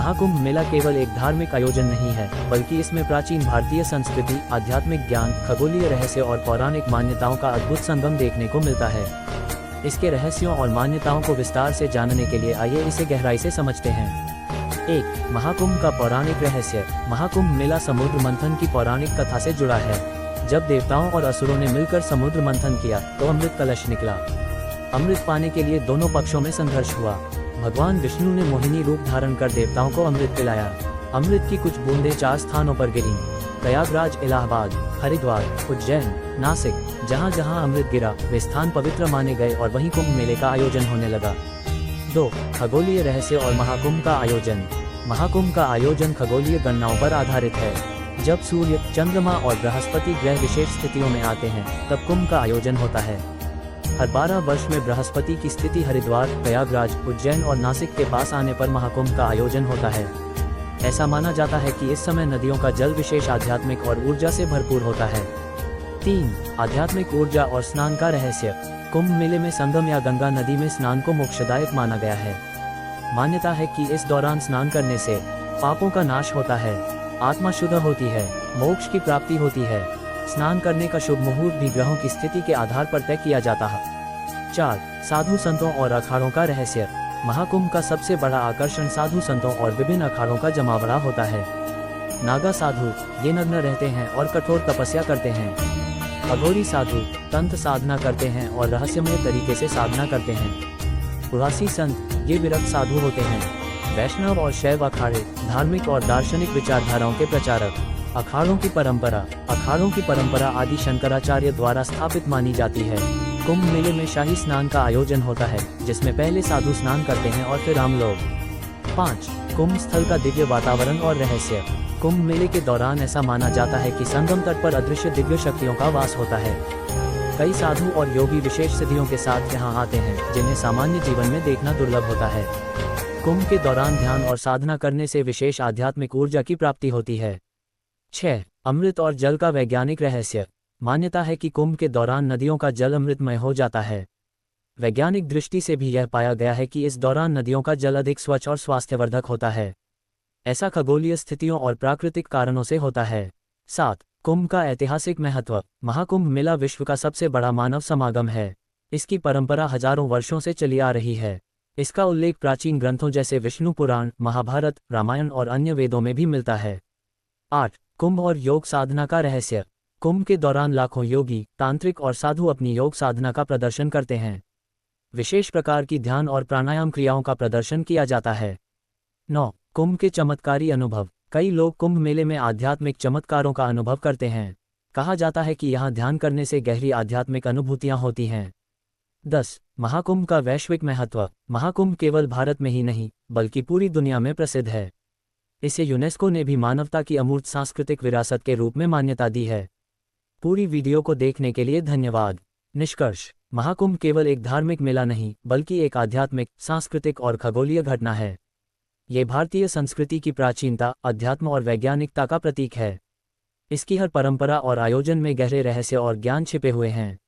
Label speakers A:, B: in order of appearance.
A: महाकुंभ मेला केवल एक धार्मिक आयोजन नहीं है, बल्कि इसमें प्राचीन भारतीय संस्कृति, आध्यात्मिक ज्ञान, खगोलीय रहस्य और पौराणिक मान्यताओं का अद्भुत संगम देखने को मिलता है। इसके रहस्यों और मान्यताओं को विस्तार से जानने के लिए आइए इसे गहराई से समझते हैं। 1. महाकुंभ का पौराणिक रहस्य। महाकुंभ मेला समुद्र मंथन की पौराणिक कथा से जुड़ा है। जब देवताओं और असुरों ने मिलकर समुद्र मंथन किया तो अमृत कलश निकला। अमृत पाने के लिए दोनों पक्षों में संघर्ष हुआ। भगवान विष्णु ने मोहिनी रूप धारण कर देवताओं को अमृत पिलाया। अमृत की कुछ बूंदें 4 स्थानों पर गिरी: प्रयागराज, इलाहाबाद, हरिद्वार, उज्जैन, नासिक। जहाँ जहाँ अमृत गिरा वे स्थान पवित्र माने गए और वहीं कुंभ मेले का आयोजन होने लगा। 2. खगोलीय रहस्य और महाकुंभ का आयोजन। महाकुंभ का आयोजन खगोलीय गणनाओं पर आधारित है। जब सूर्य, चंद्रमा और बृहस्पति ग्रह विशेष स्थितियों में आते हैं तब कुंभ का आयोजन होता है। हर 12 वर्ष में बृहस्पति की स्थिति हरिद्वार, प्रयागराज, उज्जैन और नासिक के पास आने पर महाकुंभ का आयोजन होता है। ऐसा माना जाता है कि इस समय नदियों का जल विशेष आध्यात्मिक और ऊर्जा से भरपूर होता है। 3. आध्यात्मिक ऊर्जा और स्नान का रहस्य। कुंभ मेले में संगम या गंगा नदी में स्नान को मोक्षदायक माना गया है। मान्यता है कि इस दौरान स्नान करने से पापों का नाश होता है, आत्मा शुद्ध होती है, मोक्ष की प्राप्ति होती है। स्नान करने का शुभ मुहूर्त भी ग्रहों की स्थिति के आधार पर तय किया जाता है। 4. साधु संतों और अखाड़ों का रहस्य। महाकुंभ का सबसे बड़ा आकर्षण साधु संतों और विभिन्न अखाड़ों का जमावड़ा होता है। नागा साधु ये नग्न रहते हैं और कठोर तपस्या करते हैं। अघोरी साधु तंत्र साधना करते हैं और रहस्यमय तरीके से साधना करते हैं। पुरासी संत ये विरक्त साधु होते हैं। वैष्णव और शैव अखाड़े धार्मिक और दार्शनिक विचारधाराओं के प्रचारक। अखाड़ों की परंपरा आदि शंकराचार्य द्वारा स्थापित मानी जाती है। कुंभ मेले में शाही स्नान का आयोजन होता है, जिसमें पहले साधु स्नान करते हैं और फिर आम लोग। 5. कुंभ स्थल का दिव्य वातावरण और रहस्य। कुंभ मेले के दौरान ऐसा माना जाता है कि संगम तट पर अदृश्य दिव्य शक्तियों का वास होता है। कई साधु और योगी विशेष सिद्धियों के साथ यहाँ आते हैं, जिन्हें सामान्य जीवन में देखना दुर्लभ होता है। कुंभ के दौरान ध्यान और साधना करने से विशेष आध्यात्मिक ऊर्जा की प्राप्ति होती है। 6. अमृत और जल का वैज्ञानिक रहस्य। मान्यता है कि कुंभ के दौरान नदियों का जल अमृतमय हो जाता है। वैज्ञानिक दृष्टि से भी यह पाया गया है कि इस दौरान नदियों का जल अधिक स्वच्छ और स्वास्थ्यवर्धक होता है। ऐसा खगोलीय स्थितियों और प्राकृतिक कारणों से होता है। 7. कुंभ का ऐतिहासिक महत्व। महाकुंभ मेला विश्व का सबसे बड़ा मानव समागम है। इसकी परंपरा हजारों वर्षों से चली आ रही है। इसका उल्लेख प्राचीन ग्रंथों जैसे विष्णु पुराण, महाभारत, रामायण और अन्य वेदों में भी मिलता है। 8. कुंभ और योग साधना का रहस्य। कुंभ के दौरान लाखों योगी, तांत्रिक और साधु अपनी योग साधना का प्रदर्शन करते हैं। विशेष प्रकार की ध्यान और प्राणायाम क्रियाओं का प्रदर्शन किया जाता है। 9. कुंभ के चमत्कारी अनुभव। कई लोग कुंभ मेले में आध्यात्मिक चमत्कारों का अनुभव करते हैं। कहा जाता है कि यहाँ ध्यान करने से गहरी आध्यात्मिक अनुभूतियाँ होती हैं। 10. महाकुंभ का वैश्विक महत्व। महाकुंभ केवल भारत में ही नहीं, बल्कि पूरी दुनिया में प्रसिद्ध है। इसे यूनेस्को ने भी मानवता की अमूर्त सांस्कृतिक विरासत के रूप में मान्यता दी है। पूरी वीडियो को देखने के लिए धन्यवाद। निष्कर्ष: महाकुंभ केवल एक धार्मिक मेला नहीं, बल्कि एक आध्यात्मिक, सांस्कृतिक और खगोलीय घटना है। ये भारतीय संस्कृति की प्राचीनता, अध्यात्म और वैज्ञानिकता का प्रतीक है। इसकी हर परंपरा और आयोजन में गहरे रहस्य और ज्ञान छिपे हुए हैं।